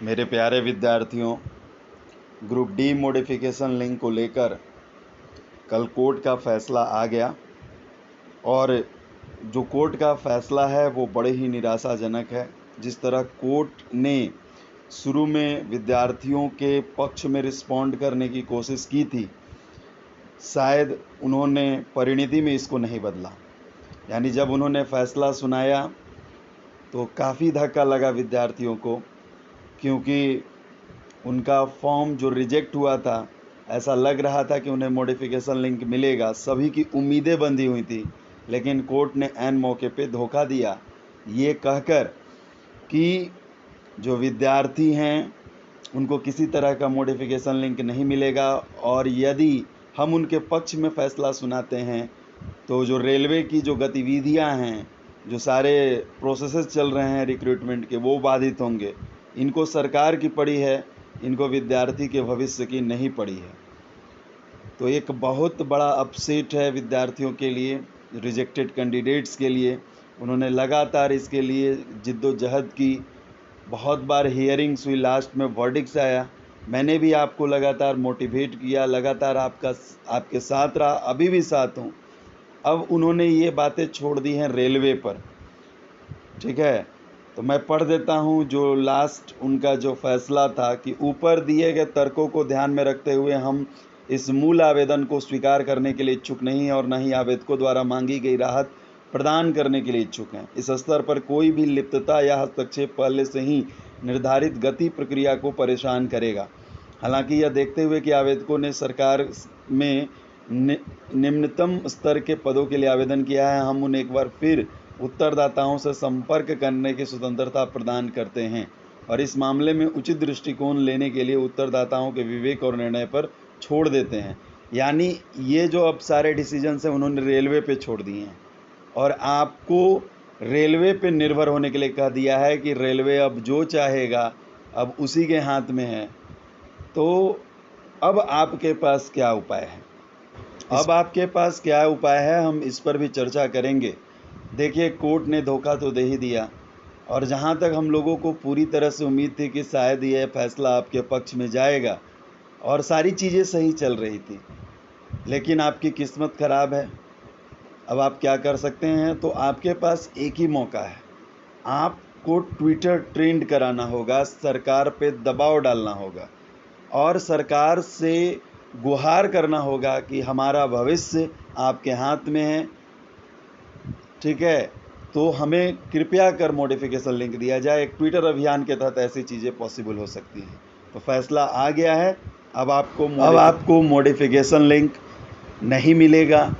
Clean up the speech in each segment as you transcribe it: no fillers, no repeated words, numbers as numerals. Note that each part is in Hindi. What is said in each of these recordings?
मेरे प्यारे विद्यार्थियों, ग्रुप डी मॉडिफिकेशन लिंक को लेकर कल कोर्ट का फैसला आ गया और जो कोर्ट का फैसला है वो बड़े ही निराशाजनक है। जिस तरह कोर्ट ने शुरू में विद्यार्थियों के पक्ष में रिस्पॉन्ड करने की कोशिश की थी, शायद उन्होंने परिणति में इसको नहीं बदला। यानी जब उन्होंने फैसला सुनाया तो काफ़ी धक्का लगा विद्यार्थियों को, क्योंकि उनका फॉर्म जो रिजेक्ट हुआ था, ऐसा लग रहा था कि उन्हें मॉडिफिकेशन लिंक मिलेगा। सभी की उम्मीदें बंधी हुई थी, लेकिन कोर्ट ने ऐन मौके पे धोखा दिया, ये कहकर कि जो विद्यार्थी हैं उनको किसी तरह का मॉडिफिकेशन लिंक नहीं मिलेगा। और यदि हम उनके पक्ष में फ़ैसला सुनाते हैं तो जो रेलवे की जो गतिविधियां हैं, जो सारे प्रोसेसेस चल रहे हैं रिक्रूटमेंट के, वो बाधित होंगे। इनको सरकार की पड़ी है, इनको विद्यार्थी के भविष्य की नहीं पड़ी है। तो एक बहुत बड़ा अपसेट है विद्यार्थियों के लिए, रिजेक्टेड कैंडिडेट्स के लिए। उन्होंने लगातार इसके लिए जिद्दोजहद की, बहुत बार हियरिंग्स हुई, लास्ट में वर्डिक्स आया। मैंने भी आपको लगातार मोटिवेट किया, लगातार आपके साथ रहा, अभी भी साथ हूँ। अब उन्होंने ये बातें छोड़ दी हैं रेलवे पर, ठीक है। तो मैं पढ़ देता हूँ जो लास्ट उनका जो फैसला था कि ऊपर दिए गए तर्कों को ध्यान में रखते हुए हम इस मूल आवेदन को स्वीकार करने के लिए इच्छुक नहीं और न ही आवेदकों द्वारा मांगी गई राहत प्रदान करने के लिए इच्छुक हैं। इस स्तर पर कोई भी लिप्तता या हस्तक्षेप पहले से ही निर्धारित गति प्रक्रिया को परेशान करेगा। हालांकि यह देखते हुए कि आवेदकों ने सरकार में निम्नतम स्तर के पदों के लिए आवेदन किया है, हम उन्हें एक बार फिर उत्तरदाताओं से संपर्क करने की स्वतंत्रता प्रदान करते हैं और इस मामले में उचित दृष्टिकोण लेने के लिए उत्तरदाताओं के विवेक और निर्णय पर छोड़ देते हैं। यानी ये जो अब सारे डिसीजंस हैं उन्होंने रेलवे पे छोड़ दिए हैं और आपको रेलवे पे निर्भर होने के लिए कह दिया है कि रेलवे अब जो चाहेगा अब उसी के हाथ में है। तो अब आपके पास क्या उपाय है? अब आपके पास क्या उपाय है, हम इस पर भी चर्चा करेंगे। देखिए, कोर्ट ने धोखा तो दे ही दिया और जहाँ तक हम लोगों को पूरी तरह से उम्मीद थी कि शायद यह फैसला आपके पक्ष में जाएगा और सारी चीज़ें सही चल रही थी, लेकिन आपकी किस्मत ख़राब है। अब आप क्या कर सकते हैं? तो आपके पास एक ही मौका है, आपको ट्विटर ट्रेंड कराना होगा, सरकार पे दबाव डालना होगा और सरकार से गुहार करना होगा कि हमारा भविष्य आपके हाथ में है, ठीक है। तो हमें कृपया कर मॉडिफिकेशन लिंक दिया जाए। एक ट्विटर अभियान के तहत ऐसी चीज़ें पॉसिबल हो सकती हैं। तो फैसला आ गया है, अब आपको मॉडिफिकेशन लिंक नहीं मिलेगा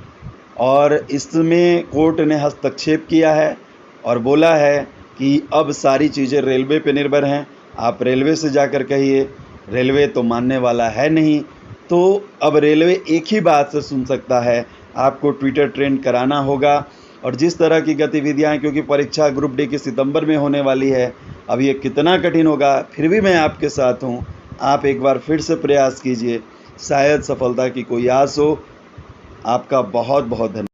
और इसमें कोर्ट ने हस्तक्षेप किया है और बोला है कि अब सारी चीज़ें रेलवे पे निर्भर हैं। आप रेलवे से जाकर कहिए, रेलवे तो मानने वाला है नहीं। तो अब रेलवे एक ही बात से सुन सकता है, आपको ट्विटर ट्रेंड कराना होगा। और जिस तरह की गतिविधियाँ हैं, क्योंकि परीक्षा ग्रुप डी की सितंबर में होने वाली है, अब ये कितना कठिन होगा, फिर भी मैं आपके साथ हूँ। आप एक बार फिर से प्रयास कीजिए, शायद सफलता की कोई आस हो। आपका बहुत बहुत धन्यवाद।